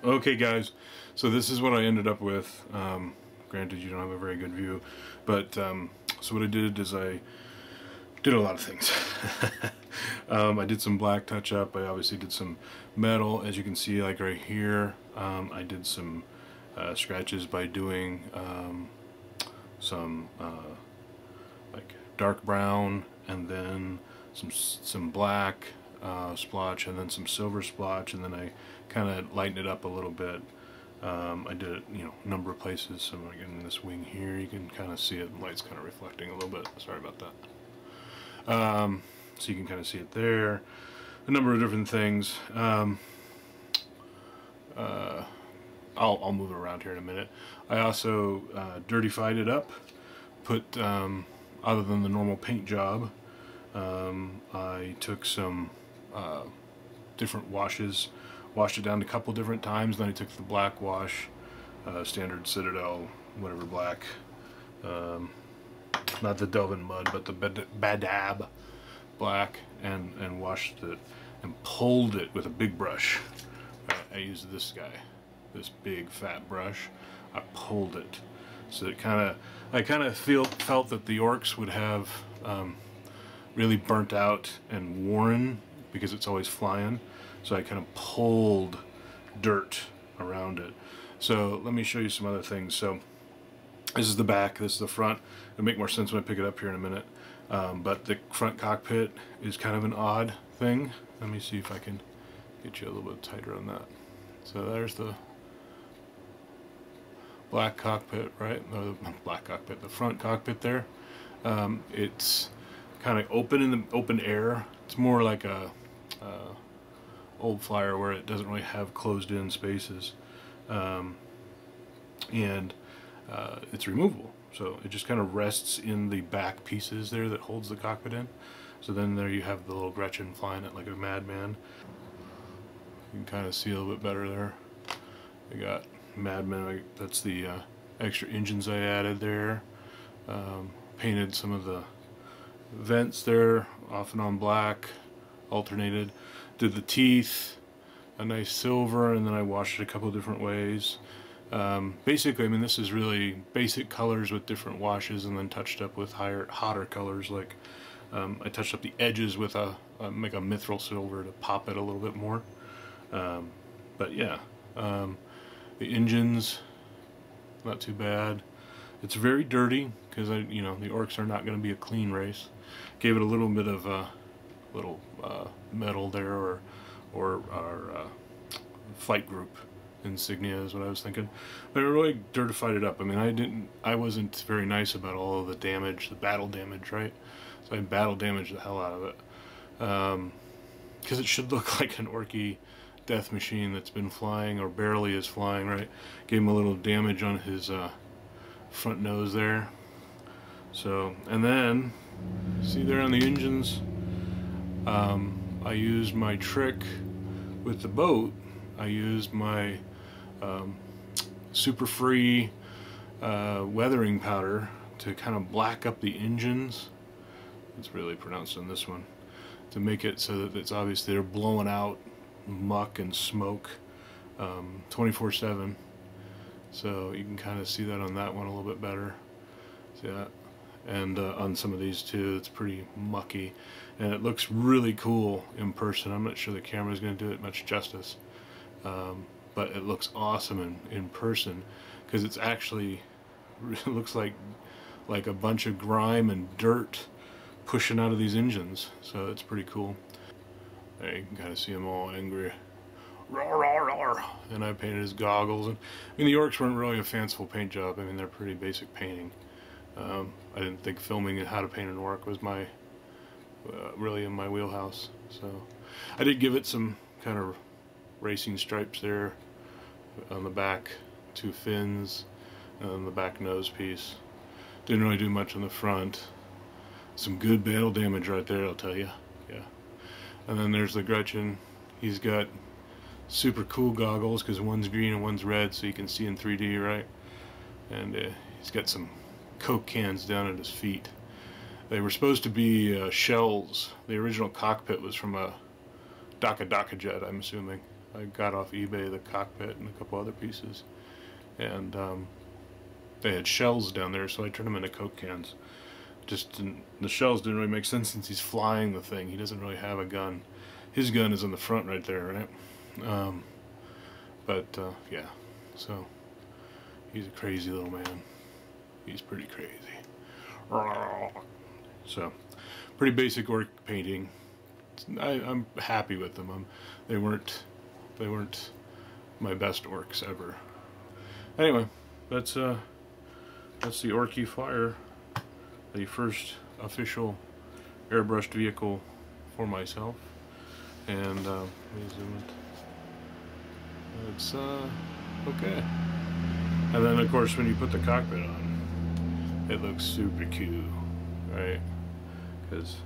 Okay guys, so this is what I ended up with. Granted you don't have a very good view, but so what I did is I did a lot of things. I did some black touch up, I obviously did some metal, as you can see like right here. I did some scratches by doing some like dark brown, and then some black splotch, and then some silver splotch, and then I kind of lightened it up a little bit. I did it, a number of places. So like in this wing here, you can kind of see it. The light's kind of reflecting a little bit. Sorry about that. So you can kind of see it there. A number of different things. I'll move it around here in a minute. I also dirtified it up. Put other than the normal paint job, I took some different washes, washed it down a couple different times. Then I took the black wash, standard Citadel, whatever black, not the Delvin Mud, but the Badab black, and washed it and pulled it with a big brush. I used this guy, this big fat brush. I pulled it, so it I kind of felt that the Orks would have really burnt out and worn because it's always flying. So I kind of pulled dirt around it. So let me show you some other things. So this is the back, this is the front. It'll make more sense when I pick it up here in a minute. But the front cockpit is kind of an odd thing. Let me see if I can get you a little bit tighter on that. So there's the black cockpit, right? No, the black cockpit, the front cockpit there. It's kind of open in the open air. It's more like a Ork Flyer where it doesn't really have closed-in spaces, and it's removable. So it just kind of rests in the back pieces there that holds the cockpit in. So then there you have the little Gretchen flying it like a madman. You can kind of see a little bit better there. I got Madman, that's the extra engines I added there. Painted some of the vents there off and on black, alternated. Did the teeth a nice silver, and then I washed it a couple of different ways. Basically, I mean, this is really basic colors with different washes, and then touched up with hotter colors. Like I touched up the edges with like a mithril silver to pop it a little bit more. But yeah. The engines, not too bad. It's very dirty because the Orks are not going to be a clean race. Gave it a little bit of little metal there, or our flight group insignia is what I was thinking. But I really dirtified it up. I mean, I wasn't very nice about all of the damage, the battle damage, right? So I battle damaged the hell out of it because it should look like an Orky death machine that's been flying, or barely is flying, right? Gave him a little damage on his front nose there. So, and then see there on the engines, I used my trick with the boat. I used my super free weathering powder to kind of black up the engines. It's really pronounced on this one, to make it so that it's obvious they're blowing out muck and smoke 24/7. So you can kind of see that on that one a little bit better. See that? And on some of these too, it's pretty mucky, and it looks really cool in person. I'm not sure the camera is going to do it much justice, but it looks awesome in person, because it's actually it looks like a bunch of grime and dirt pushing out of these engines. So it's pretty cool. There you can kind of see them all angry. Roar, roar, roar. And I painted his goggles. And I mean, the Orks weren't really a fanciful paint job. I mean, they're pretty basic painting. I didn't think filming how to paint an Ork was my really in my wheelhouse. So I did give it some kind of racing stripes there on the back, 2 fins, and on the back nose piece. Didn't really do much on the front. Some good battle damage right there, I'll tell you. Yeah. And then there's the Gretchen. He's got super cool goggles because one's green and one's red, so you can see in 3D, right? And he's got some Coke cans down at his feet. They were supposed to be shells. The original cockpit was from a Daka jet, I'm assuming. I got off eBay the cockpit and a couple other pieces, and they had shells down there, so I turned them into Coke cans. The shells didn't really make sense since he's flying the thing. He doesn't really have a gun. His gun is in the front right there, right? Yeah, so he's a crazy little man. He's pretty crazy. So, pretty basic Ork painting. I'm happy with them. They weren't my best Orks ever. Anyway, that's the Ork Flyer, the first official airbrushed vehicle for myself. And let me zoom it. It's okay. And then of course when you put the cockpit on, it looks super cute, right? Because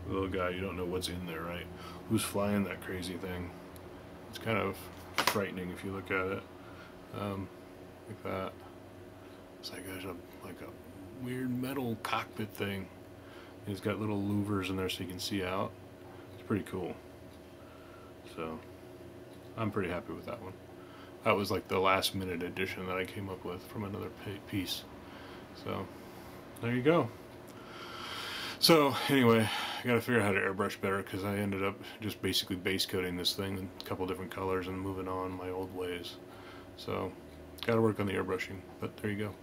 the little guy, you don't know what's in there, right? Who's flying that crazy thing? It's kind of frightening if you look at it, like that. It's like there's a weird metal cockpit thing. It's got little louvers in there so you can see out. It's pretty cool. So I'm pretty happy with that one. That was like the last minute addition that I came up with from another piece. So there you go. So anyway, I gotta figure out how to airbrush better, because I ended up just basically base coating this thing in a couple different colors and moving on my old ways. So gotta work on the airbrushing, but there you go.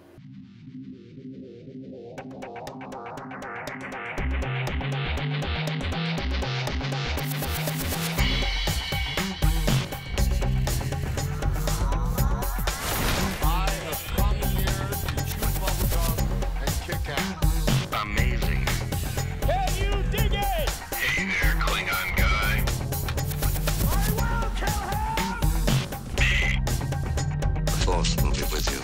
Amazing. Can you dig it? Hey there, Klingon guy. I will kill him! The Force will be with you.